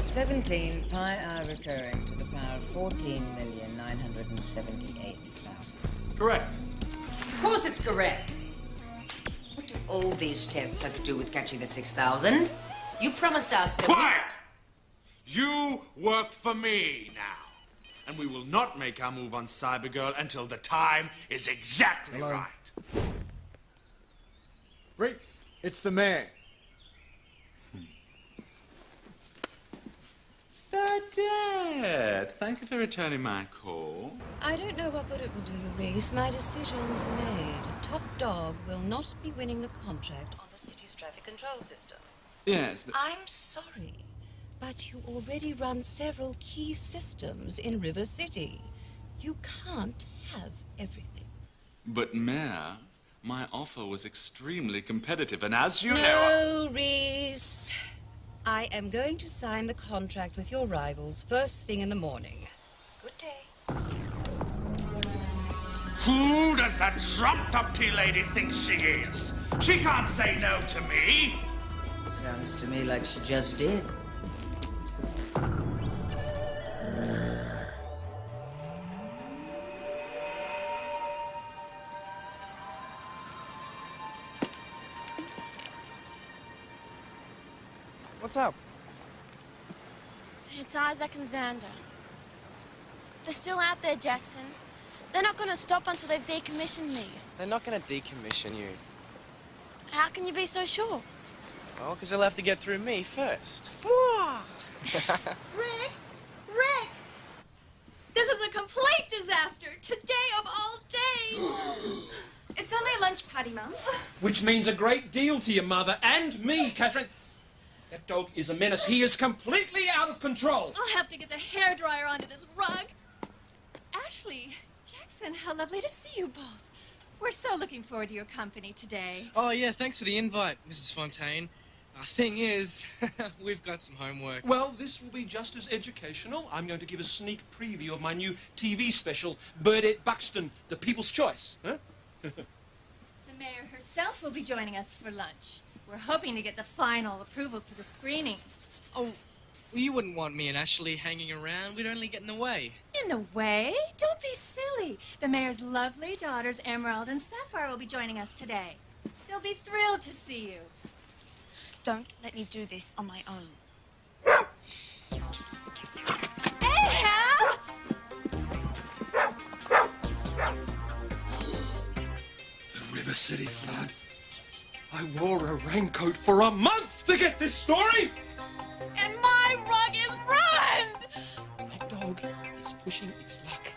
17 pi r recurring to the power of 14,978,000. Correct. Of course it's correct. What do all these tests have to do with catching the 6,000? You promised us that Quiet! You work for me now. And we will not make our move on Cybergirl until the time is exactly right. Reese, it's the mayor. Dad, thank you for returning my call. I don't know what good it will do you, Reese. My decision's made. Top Dog will not be winning the contract on the city's traffic control system. Yes, but... I'm sorry, but you already run several key systems in River City. You can't have everything. But, Mayor, my offer was extremely competitive, and as you know... No, Reese. I am going to sign the contract with your rivals first thing in the morning. Good day. Who does that drop-top tea lady think she is? She can't say no to me. sounds to me like she just did. What's up? It's Isaac and Xander. They're still out there, Jackson. They're not going to stop until they've decommissioned me. They're not going to decommission you. How can you be so sure? Well, because they'll have to get through me first. Rick! Rick! This is a complete disaster! Today of all days! It's only a lunch party, Mum. Which means a great deal to your mother and me, Catherine. That dog is a menace. He is completely out of control. I'll have to get the hairdryer onto this rug. Ashley, Jackson, how lovely to see you both. We're so looking forward to your company today. Oh, yeah, thanks for the invite, Mrs. Fontaine. Thing is, we've got some homework. Well, this will be just as educational. I'm going to give a sneak preview of my new TV special, Burdette Buxton, The People's Choice. Huh? The mayor herself will be joining us for lunch. We're hoping to get the final approval for the screening. Oh, well, you wouldn't want me and Ashley hanging around. We'd only get in the way. In the way? Don't be silly. The mayor's lovely daughters, Emerald and Sapphire, will be joining us today. They'll be thrilled to see you. Don't let me do this on my own. Ahab! The River City flood. I wore a raincoat for a month to get this story! And my rug is ruined! That dog is pushing its luck.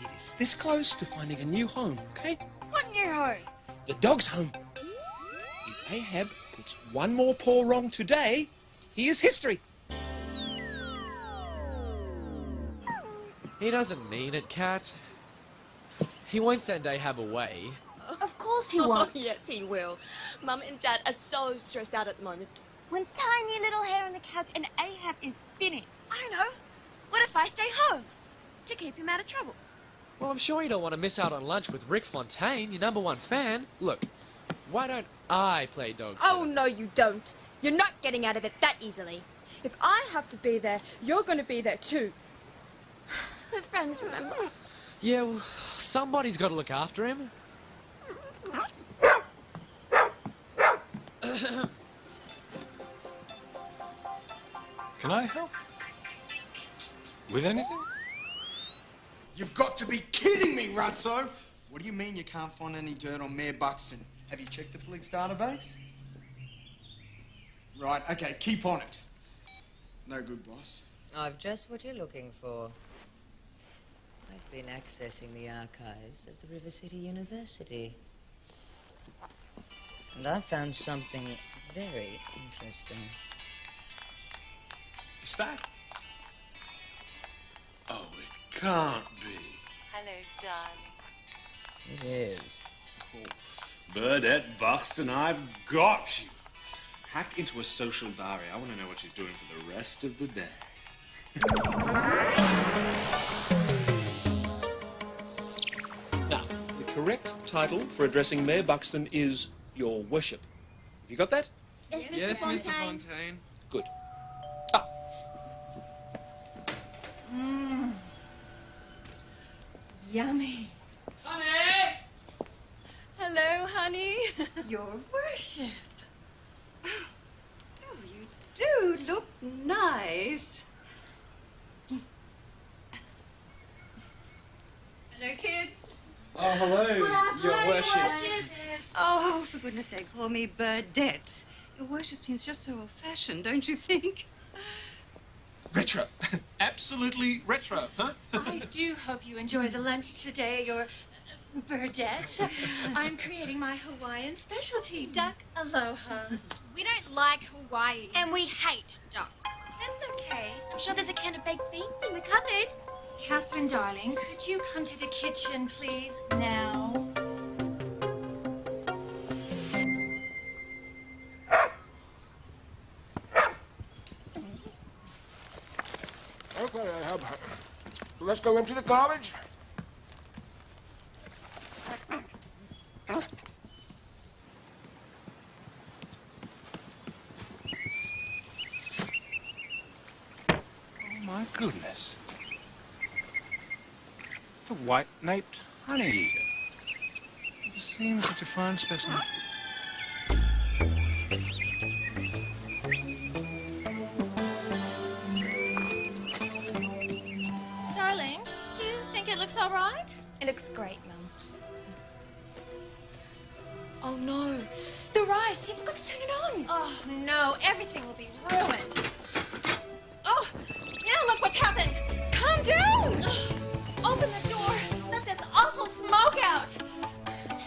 It is this close to finding a new home, okay? What new home? The dog's home. If Ahab puts one more paw wrong today, he is history. He doesn't mean it, Kat. He won't send Ahab away. Of course he won't. Yes, he will. Mum and Dad are so stressed out at the moment. One tiny little hair on the couch and Ahab is finished. I know. What if I stay home? To keep him out of trouble. Well, I'm sure you don't want to miss out on lunch with Rick Fontaine, your #1 fan. Look, why don't I play dog Oh, sitter? no, you don't. You're not getting out of it that easily. If I have to be there, you're going to be there too. We're friends, remember? Yeah, well, somebody's got to look after him. Can I help? With anything? You've got to be kidding me, Ruzzo! What do you mean you can't find any dirt on Mayor Buxton? Have you checked the police database? Right, okay, keep on it. No good, boss. I've just what you're looking for. I've been accessing the archives of the River City University. And I found something very interesting. Is that? Oh, it can't be. Hello, darling. It is. Oh, Burdette Buxton, I've got you. Hack into a social diary. I want to know what she's doing for the rest of the day. Now, the correct title for addressing Mayor Buxton is Your Worship. Have you got that? Yes, Mr. Yes, Fontaine. Mr. Fontaine. Good. Ah, yummy. Honey! Hello, honey. Your worship. Oh, you do look nice. Hello, kids. Oh, hello, Your Worship. Oh, for goodness sake, call me Burdette. Your worship seems just so old-fashioned, don't you think? Retro. Absolutely retro, huh? I do hope you enjoy the lunch today, your Burdette. I'm creating my Hawaiian specialty, duck aloha. We don't like Hawaii. And we hate duck. That's okay. I'm sure there's a can of baked beans in the cupboard. Catherine, darling, could you come to the kitchen, please, now? Okay, let's go empty the garbage. Oh, my goodness. It's a white-naped honey eater. Never seen such a fine specimen. Darling, do you think it looks all right? It looks great, Mum. Oh, no. The rice. You've got to turn it on. Oh, no, everything will be ruined. Oh, now look what's happened. Calm down. Open the door. Let this awful smoke out.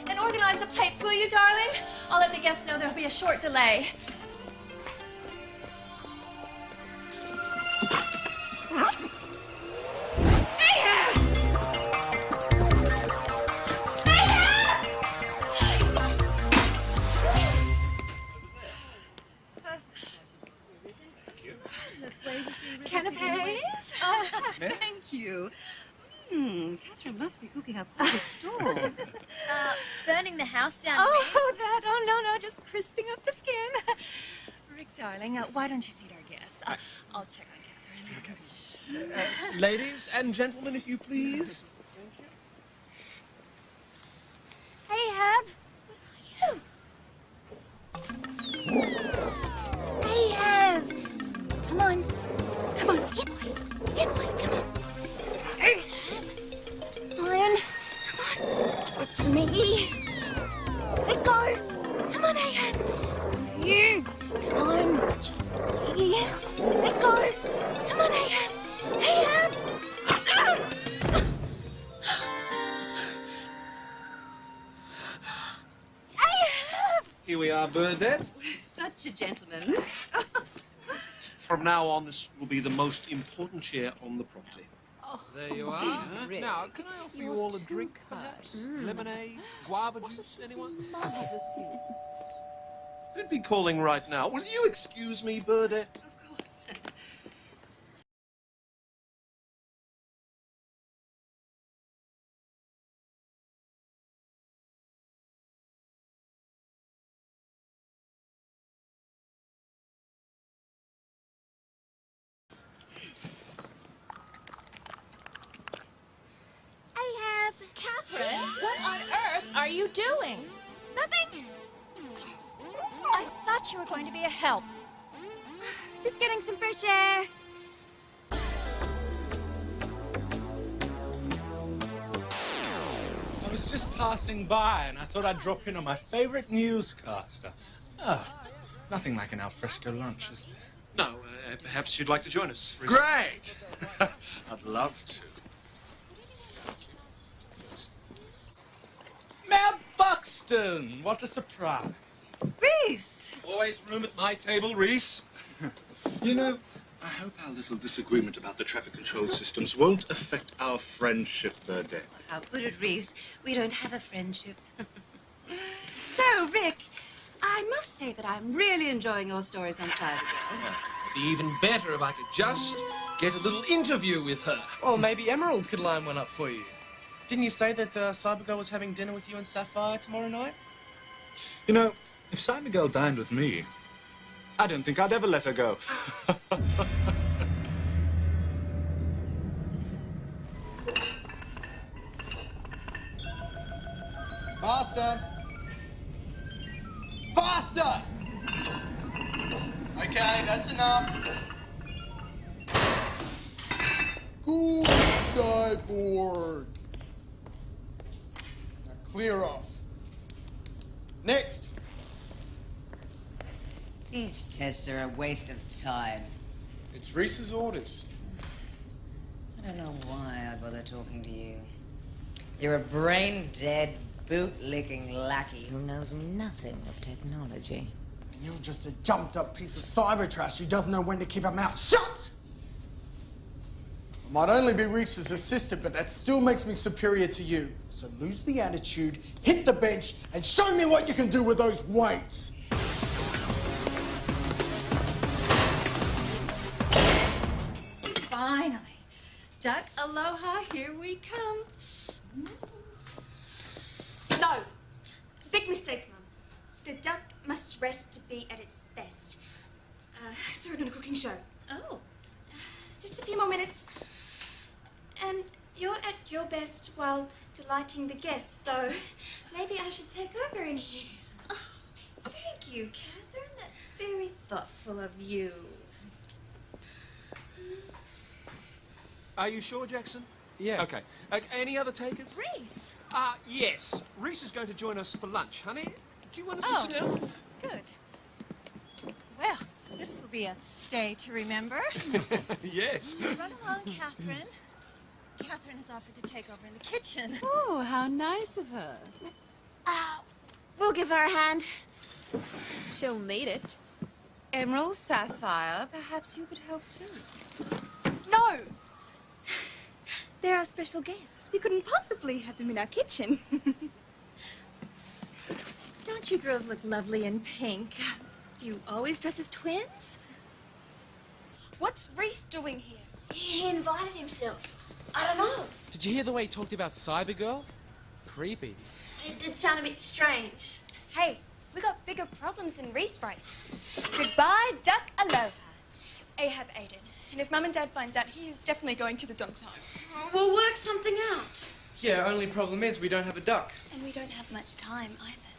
And organize the plates, will you, darling? I'll let the guests know there'll be a short delay. Canapes? Oh, thank you. Catherine must be cooking up quite a storm. Burning the house down. Oh, that. Oh, no, just crisping up the skin. Rick, darling, why don't you seat our guests? I'll check on Catherine. Ladies and gentlemen, if you please. Hey, Herb. Hey, Herb. Come on. Come on. Here, boy. Here, boy. Come on. Herb. Lion. Come on. Look to me. Let go. Come on, hey, Herb. You. Come on. Gently. Let go. Come on, hey, Herb. Hey, Herb. Here we are, Burdette. Such a gentleman. From now on, this will be the most important chair on the property. There you are. Now, can I offer you all a drink, perhaps? Lemonade, guava juice, anyone? Who'd be calling right now? Will you excuse me, Burdette? Of course. Catherine, what on earth are you doing? Nothing. I thought you were going to be a help. Just getting some fresh air. I was just passing by and I thought I'd drop in on my favorite newscaster. Oh, nothing like an alfresco lunch, is there? No, perhaps you'd like to join us. Great! I'd love to. Mayor Buxton! What a surprise. Reese! Always room at my table, Reese. You know, I hope our little disagreement about the traffic control systems won't affect our friendship, Burdette. How could it, Reese? We don't have a friendship. So, Rick, I must say that I'm really enjoying your stories on Cybergirl. It'd be even better if I could just get a little interview with her. Or maybe Emerald could line one up for you. Didn't you say that Cybergirl was having dinner with you and Sapphire tomorrow night? You know, if Cybergirl dined with me, I don't think I'd ever let her go. Good cyborg. Now clear off. Next. These tests are a waste of time. It's Reese's orders. I don't know why I bother talking to you. You're a brain-dead, boot-licking lackey who knows nothing of technology. And you're just a jumped-up piece of cyber trash who doesn't know when to keep her mouth shut! I might only be Reese's assistant, but that still makes me superior to you. So lose the attitude, hit the bench, and show me what you can do with those weights! Finally. Duck aloha, here we come. No. Big mistake, Mum. The duck must rest to be at its best. I saw it on a cooking show. Oh. Just a few more minutes. And you're at your best while delighting the guests, so maybe I should take over in here. Oh, thank you, Catherine. That's very thoughtful of you. Are you sure, Jackson? Yeah. Okay. Any other takers? Reese. Yes. Reese is going to join us for lunch, honey. Do you want us Oh, to sit down? Good. Well, this will be a day to remember. Yes. Run along, Catherine. Catherine has offered to take over in the kitchen. Oh, how nice of her. We'll give her a hand. She'll need it. Emerald, Sapphire, perhaps you could help too. No! They're our special guests. We couldn't possibly have them in our kitchen. Don't you girls look lovely in pink? Do you always dress as twins? What's Reese doing here? He invited himself. I don't know. Did you hear the way he talked about Cybergirl? Creepy. It did sound a bit strange. Hey, we got bigger problems than Reese right now. Goodbye, Duck Aloha. Ahab Aiden. And if Mum and Dad finds out, he is definitely going to the dog's home. We'll work something out. Yeah, only problem is we don't have a duck. And we don't have much time either.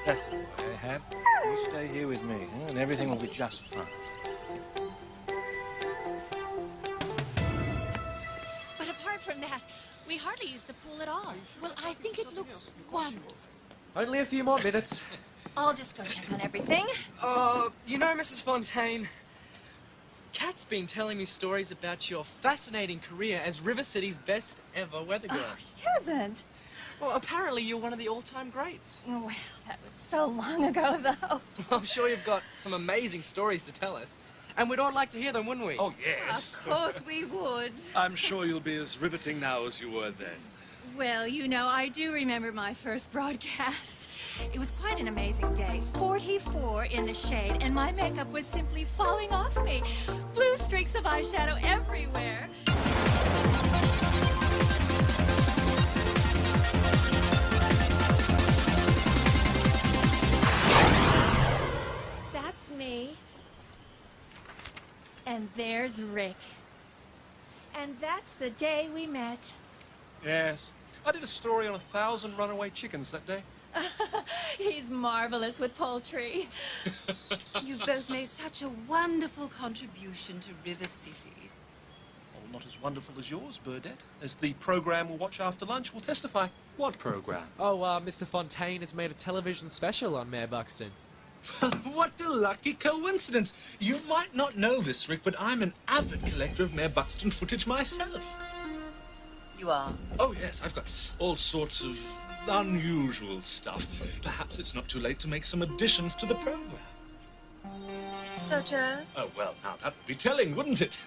That's all right, Ahab. You stay here with me, and everything will be just fine. But apart from that, we hardly use the pool at all. Well, I think it looks wonderful. Only a few more minutes. I'll just go check on everything. You know, Mrs. Fontaine, Kat's been telling me stories about your fascinating career as River City's best ever weather girl. Oh, he hasn't. Well, apparently you're one of the all-time greats. Well, that was so long ago, though. I'm sure you've got some amazing stories to tell us. And we'd all like to hear them, wouldn't we? Oh, yes. Of course we would. I'm sure you'll be as riveting now as you were then. Well, you know, I do remember my first broadcast. It was quite an amazing day. 44 in the shade, and my makeup was simply falling off me. Blue streaks of eyeshadow everywhere. That's me. And there's Rick. And that's the day we met. Yes. I did a story on 1,000 runaway chickens that day. He's marvelous with poultry. You've both made such a wonderful contribution to River City. Oh, not as wonderful as yours, Burdette. As the program we'll watch after lunch will testify. What program? Oh, Mr. Fontaine has made a television special on Mayor Buxton. What a lucky coincidence. You might not know this, Rick, but I'm an avid collector of Mayor Buxton footage myself. You are? Oh, yes, I've got all sorts of unusual stuff. Perhaps it's not too late to make some additions to the program. Such as? Oh, well, now that would be telling, wouldn't it?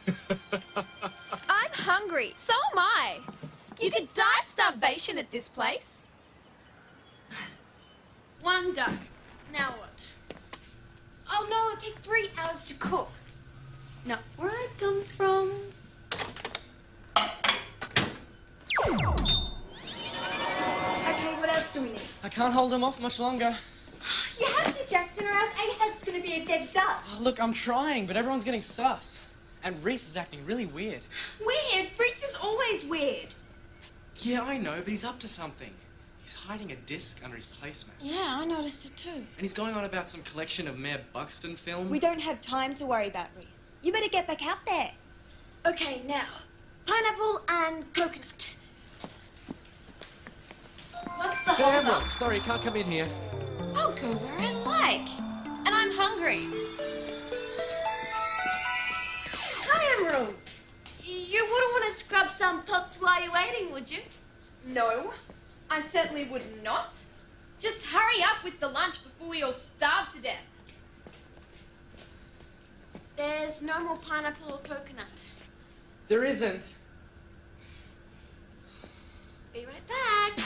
I'm hungry. So am I. You could die of starvation at this place. One duck. Now what? Oh no, it'd take 3 hours to cook. Now, where I come from... Okay, what else do we need? I can't hold them off much longer. You have to, Jackson, or else Ahab's gonna be a dead duck. Oh, look, I'm trying, but everyone's getting sus. And Reese is acting really weird. Weird? Reese is always weird. Yeah, I know, but he's up to something. He's hiding a disc under his placement. Yeah, I noticed it too. And he's going on about some collection of Mayor Buxton film. We don't have time to worry about Reese. You better get back out there. Okay, now, pineapple and coconut. What's the hold Camera, up? sorry, can't come in here. I'll go where I like. And I'm hungry. Hi, Emerald. You wouldn't want to scrub some pots while you're waiting, would you? No, I certainly would not. Just hurry up with the lunch before we all starve to death. There's no more pineapple or coconut. There isn't. Be right back.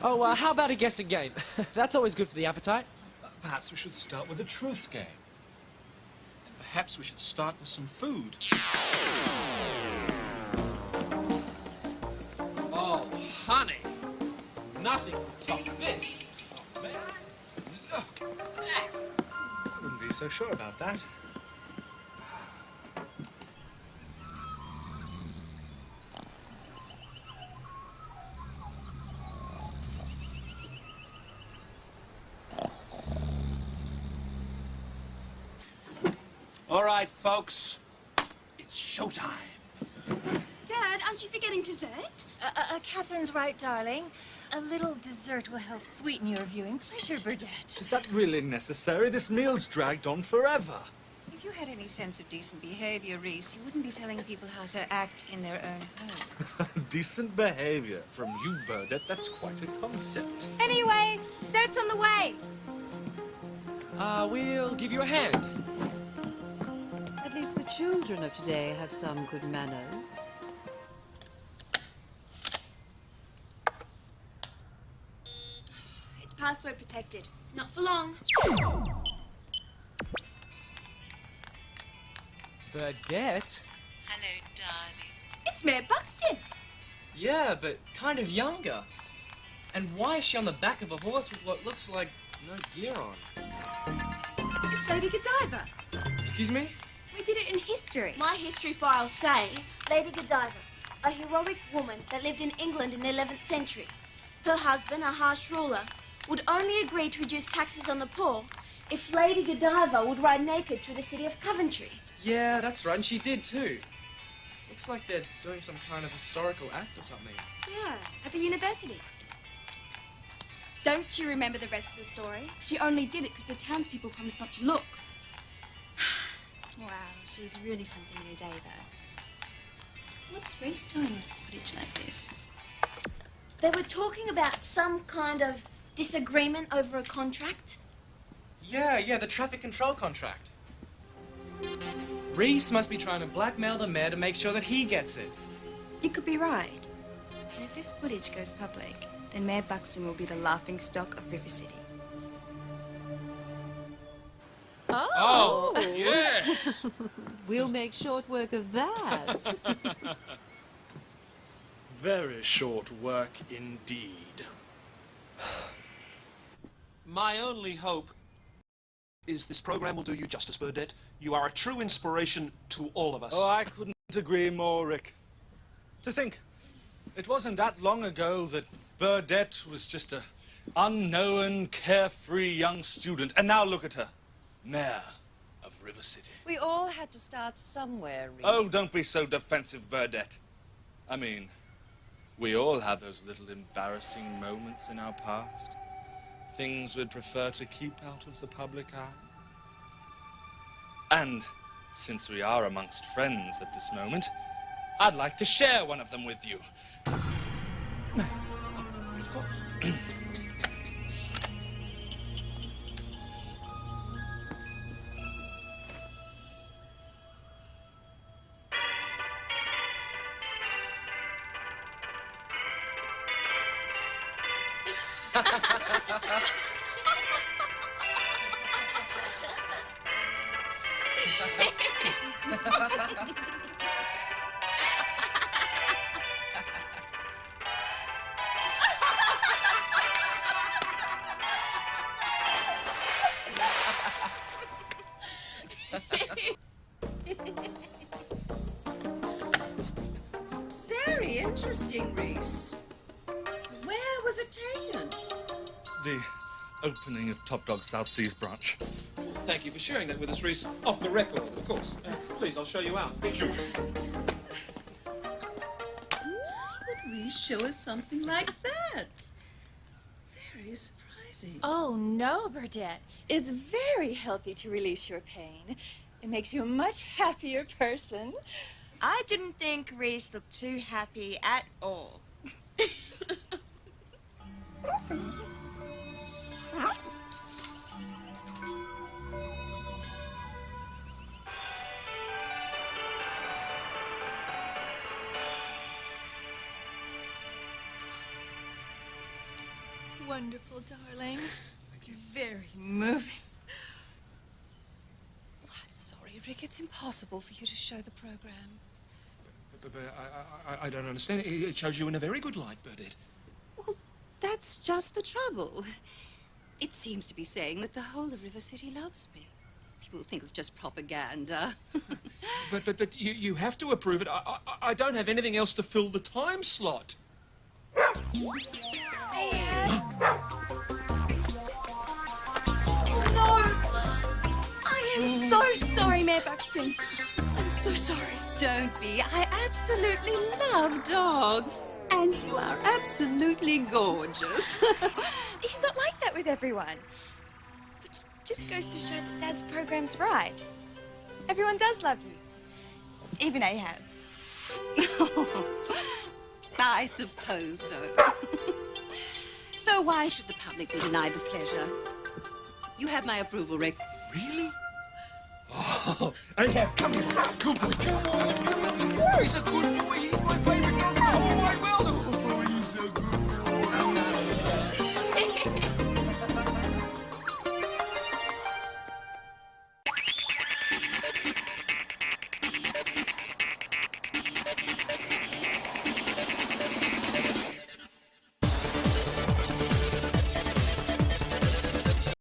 Oh, how about a guessing game? That's always good for the appetite. Perhaps we should start with a truth game. Perhaps we should start with some food. Oh, honey. Nothing will top this. Oh, man. Look. I wouldn't be so sure about that. All right, folks. It's showtime. Dad, aren't you forgetting dessert? Catherine's right, darling. A little dessert will help sweeten your viewing pleasure, Burdette. Is that really necessary? This meal's dragged on forever. If you had any sense of decent behavior, Reese, you wouldn't be telling people how to act in their own homes. Decent behavior from you, Burdette. That's quite a concept. Anyway, dessert's on the way. We'll give you a hand. At least the children of today have some good manners. It's password protected. Not for long. Burdette? Hello, darling. It's Mayor Buxton. Yeah, but kind of younger. And why is she on the back of a horse with what looks like no gear on? It's Lady Godiva. Excuse me? We did it in history. My history files say Lady Godiva, a heroic woman that lived in England in the 11th century. Her husband, a harsh ruler, would only agree to reduce taxes on the poor if Lady Godiva would ride naked through the city of Coventry. Yeah, that's right, and she did too. Looks like they're doing some kind of historical act or something. Yeah, at the university. Don't you remember the rest of the story? She only did it because the townspeople promised not to look. Wow, she's really something in a day, though. What's Reese doing with footage like this? They were talking about some kind of disagreement over a contract. Yeah, the traffic control contract. Reese must be trying to blackmail the mayor to make sure that he gets it. You could be right. And if this footage goes public, then Mayor Buxton will be the laughingstock of River City. Oh, yes. We'll make short work of that. Very short work indeed. My only hope is this program will do you justice, Burdette. You are a true inspiration to all of us. Oh, I couldn't agree more, Rick. To think, it wasn't that long ago that Burdette was just a unknown, carefree young student. And now look at her. Mayor of River City. We all had to start somewhere, Reese. Oh, don't be so defensive, Burdette. I mean, we all have those little embarrassing moments in our past. Things we'd prefer to keep out of the public eye. And since we are amongst friends at this moment, I'd like to share one of them with you. Of course. Very interesting, Reese. Where was it taken? The opening of Top Dog South Seas branch. Thank you for sharing that with us, Reese. Off the record, of course. Please, I'll show you out. Would Reese show us something like that? Very surprising. Oh, no, Burdette. It's very healthy to release your pain. It makes you a much happier person. I didn't think Reese looked too happy at all. Wonderful, darling. Very moving. I'm sorry, Rick. It's impossible for you to show the program. But I don't understand. It shows you in a very good light, Burdette. Well, that's just the trouble. It seems to be saying that the whole of River City loves me. People think it's just propaganda. But you have to approve it. I don't have anything else to fill the time slot. No! I am so sorry, Mayor Buxton. I'm so sorry. Don't be. I absolutely love dogs. And you are absolutely gorgeous. He's not like that with everyone. Which just goes to show that Dad's program's right. Everyone does love you. Even Ahab. I suppose so. So why should the public be denied the pleasure? You have my approval, Rick. Really? Oh, Ahab, come here. Come on. He's a good